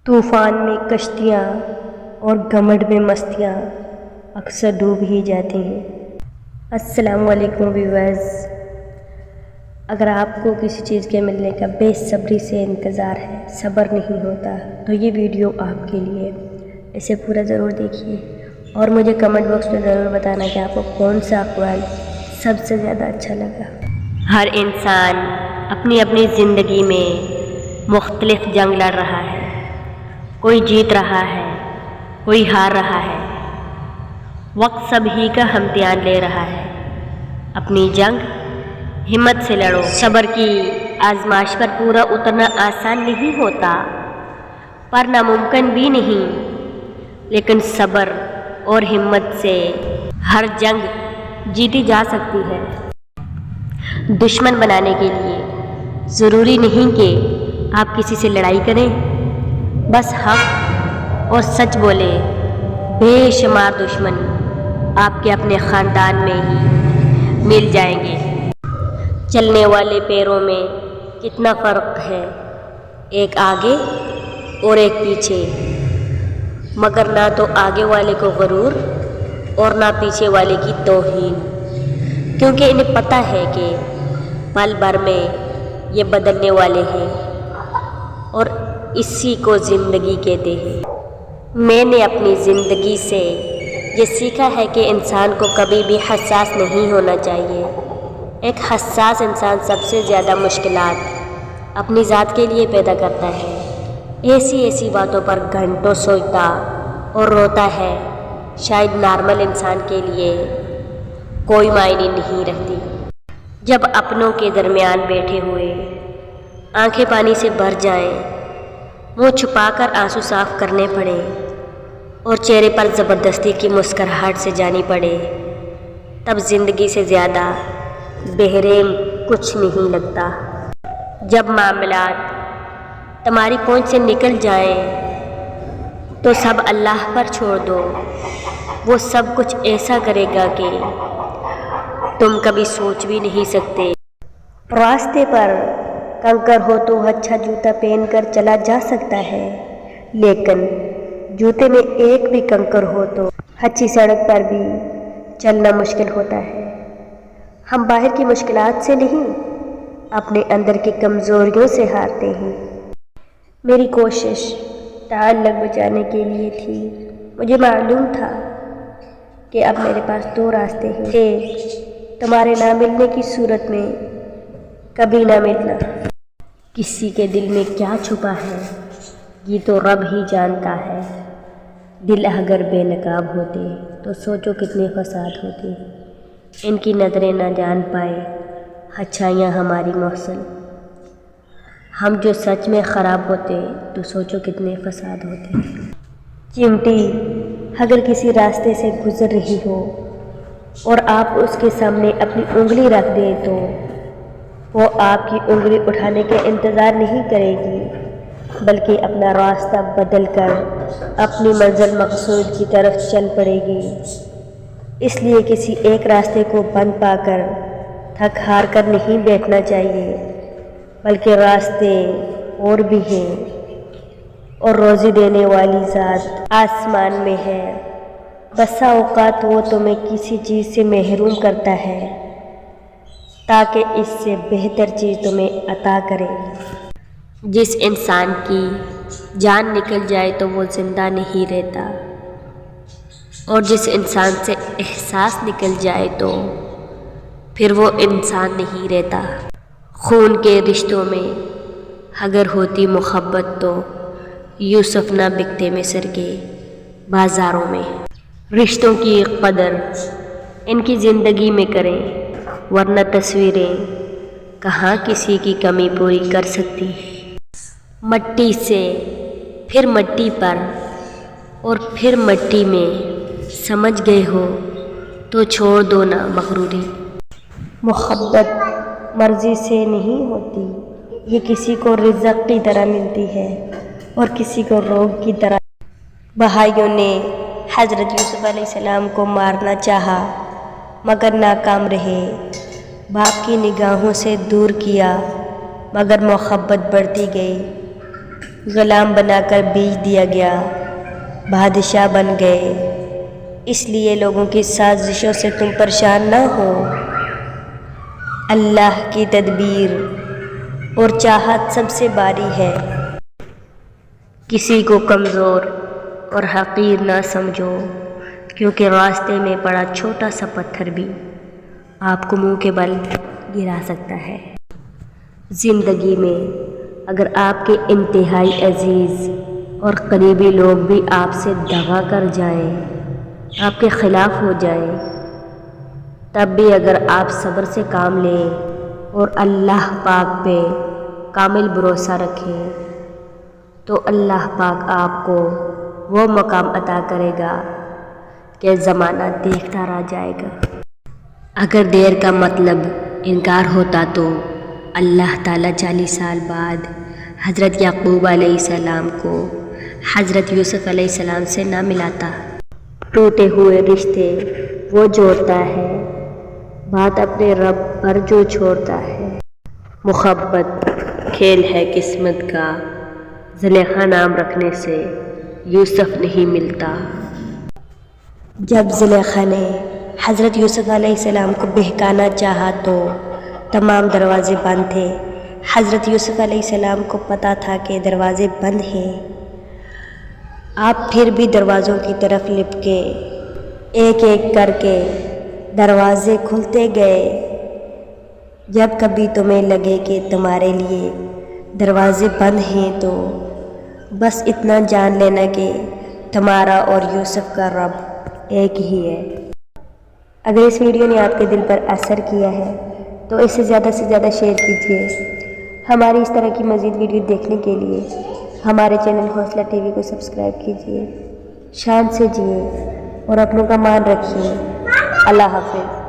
طوفان میں کشتیاں اور گھمنڈ میں مستیاں اکثر ڈوب ہی جاتی ہیں۔ السلام علیکم ویورز، اگر آپ کو کسی چیز کے ملنے کا بے صبری سے انتظار ہے، صبر نہیں ہوتا، تو یہ ویڈیو آپ کے لیے، اسے پورا ضرور دیکھیے اور مجھے کمنٹ باکس میں ضرور بتانا کہ آپ کو کون سا اقوال سب سے زیادہ اچھا لگا۔ ہر انسان اپنی اپنی زندگی میں مختلف جنگ لڑ رہا ہے، کوئی جیت رہا ہے، کوئی ہار رہا ہے۔ وقت سبھی کا امتحان لے رہا ہے، اپنی جنگ ہمت سے لڑو۔ صبر کی آزمائش پر پورا اترنا آسان نہیں ہوتا، پر ناممکن بھی نہیں، لیکن صبر اور ہمت سے ہر جنگ جیتی جا سکتی ہے۔ دشمن بنانے کے لیے ضروری نہیں کہ آپ کسی سے لڑائی کریں، بس حق اور سچ بولے۔ بے شمار دشمن آپ کے اپنے خاندان میں ہی مل جائیں گے۔ چلنے والے پیروں میں کتنا فرق ہے، ایک آگے اور ایک پیچھے، مگر نہ تو آگے والے کو غرور اور نہ پیچھے والے کی توہین، کیونکہ انہیں پتہ ہے کہ پل بھر میں یہ بدلنے والے ہیں اور اسی کو زندگی کہتے ہیں۔ میں نے اپنی زندگی سے یہ سیکھا ہے کہ انسان کو کبھی بھی حساس نہیں ہونا چاہیے۔ ایک حساس انسان سب سے زیادہ مشکلات اپنی ذات کے لیے پیدا کرتا ہے، ایسی باتوں پر گھنٹوں سوچتا اور روتا ہے، شاید نارمل انسان کے لیے کوئی معنی نہیں رکھتی۔ جب اپنوں کے درمیان بیٹھے ہوئے آنکھیں پانی سے بھر جائیں، منہ چھپا کر آنسو صاف کرنے پڑے اور چہرے پر زبردستی کی مسکراہٹ سے جانی پڑے، تب زندگی سے زیادہ بحرین کچھ نہیں لگتا۔ جب معاملات تمہاری پہنچ سے نکل جائیں تو سب اللہ پر چھوڑ دو، وہ سب کچھ ایسا کرے گا کہ تم کبھی سوچ بھی نہیں سکتے۔ راستے پر کنکر ہو تو اچھا جوتا پہن کر چلا جا سکتا ہے، لیکن جوتے میں ایک بھی کنکر ہو تو اچھی سڑک پر بھی چلنا مشکل ہوتا ہے۔ ہم باہر کی مشکلات سے نہیں، اپنے اندر کی کمزوریوں سے ہارتے ہیں۔ میری کوشش تعلق بچانے کے لیے تھی۔ مجھے معلوم تھا کہ اب میرے پاس دو راستے ہیں، ایک تمہارے نہ ملنے کی صورت میں کبھی نہ ملنا۔ کسی کے دل میں کیا چھپا ہے یہ تو رب ہی جانتا ہے۔ دل اگر بے نقاب ہوتے تو سوچو کتنے فساد ہوتے، ان کی نظریں نہ جان پائے اچھائیاں ہماری محسن۔ ہم جو سچ میں خراب ہوتے تو سوچو کتنے فساد ہوتے۔ چمٹی اگر کسی راستے سے گزر رہی ہو اور آپ اس کے سامنے اپنی انگلی رکھ دیں تو وہ آپ کی انگلی اٹھانے کے انتظار نہیں کرے گی، بلکہ اپنا راستہ بدل کر اپنی منزل مقصود کی طرف چل پڑے گی۔ اس لیے کسی ایک راستے کو بند پا کر تھک ہار کر نہیں بیٹھنا چاہیے، بلکہ راستے اور بھی ہیں اور روزی دینے والی ذات آسمان میں ہے۔ بسا اوقات وہ تمہیں کسی چیز سے محروم کرتا ہے تاکہ اس سے بہتر چیز تمہیں عطا کرے۔ جس انسان کی جان نکل جائے تو وہ زندہ نہیں رہتا، اور جس انسان سے احساس نکل جائے تو پھر وہ انسان نہیں رہتا۔ خون کے رشتوں میں اگر ہوتی محبت تو یوسف نہ بکتے مصر کے بازاروں میں۔ رشتوں کی قدر ان کی زندگی میں کریں، ورنہ تصویریں کہاں کسی کی کمی پوری کر سکتی۔ مٹی سے پھر مٹی پر اور پھر مٹی میں، سمجھ گئے ہو تو چھوڑ دو نا مغروری۔ محبت مرضی سے نہیں ہوتی، یہ کسی کو رزق کی طرح ملتی ہے اور کسی کو روگ کی طرح۔ بھائیوں نے حضرت یوسف علیہ السلام کو مارنا چاہا مگر ناکام رہے، باپ کی نگاہوں سے دور کیا مگر محبت بڑھتی گئی۔ غلام بنا کر بیچ دیا گیا، بادشاہ بن گئے۔ اس لیے لوگوں کی سازشوں سے تم پریشان نہ ہو۔ اللہ کی تدبیر اور چاہت سب سے باری ہے۔ کسی کو کمزور اور حقیر نہ سمجھو، کیونکہ راستے میں پڑا چھوٹا سا پتھر بھی آپ کو منہ کے بل گرا سکتا ہے۔ زندگی میں اگر آپ کے انتہائی عزیز اور قریبی لوگ بھی آپ سے دغا کر جائیں، آپ کے خلاف ہو جائیں، تب بھی اگر آپ صبر سے کام لیں اور اللہ پاک پہ کامل بھروسہ رکھیں تو اللہ پاک آپ کو وہ مقام عطا کرے گا کہ زمانہ دیکھتا رہ جائے گا۔ اگر دیر کا مطلب انکار ہوتا تو اللہ تعالیٰ 40 سال بعد حضرت یعقوب علیہ السلام کو حضرت یوسف علیہ السلام سے نہ ملاتا۔ ٹوٹے ہوئے رشتے وہ جوڑتا ہے، بات اپنے رب پر جو چھوڑتا ہے۔ محبت کھیل ہے قسمت کا، زلیخا نام رکھنے سے یوسف نہیں ملتا۔ جب زلیخا نے حضرت یوسف علیہ السلام کو بہکانا چاہا تو تمام دروازے بند تھے۔ حضرت یوسف علیہ السلام کو پتہ تھا کہ دروازے بند ہیں، آپ پھر بھی دروازوں کی طرف لپکے، ایک ایک کر کے دروازے کھلتے گئے۔ جب کبھی تمہیں لگے کہ تمہارے لیے دروازے بند ہیں تو بس اتنا جان لینا کہ تمہارا اور یوسف کا رب ایک ہی ہے۔ اگر اس ویڈیو نے آپ کے دل پر اثر کیا ہے تو اسے زیادہ سے زیادہ شیئر کیجیے۔ ہماری اس طرح کی مزید ویڈیو دیکھنے کے لیے ہمارے چینل حوصلہ ٹی وی کو سبسکرائب کیجیے۔ شان سے جیے اور اپنوں کا مان رکھیے۔ اللہ حافظ۔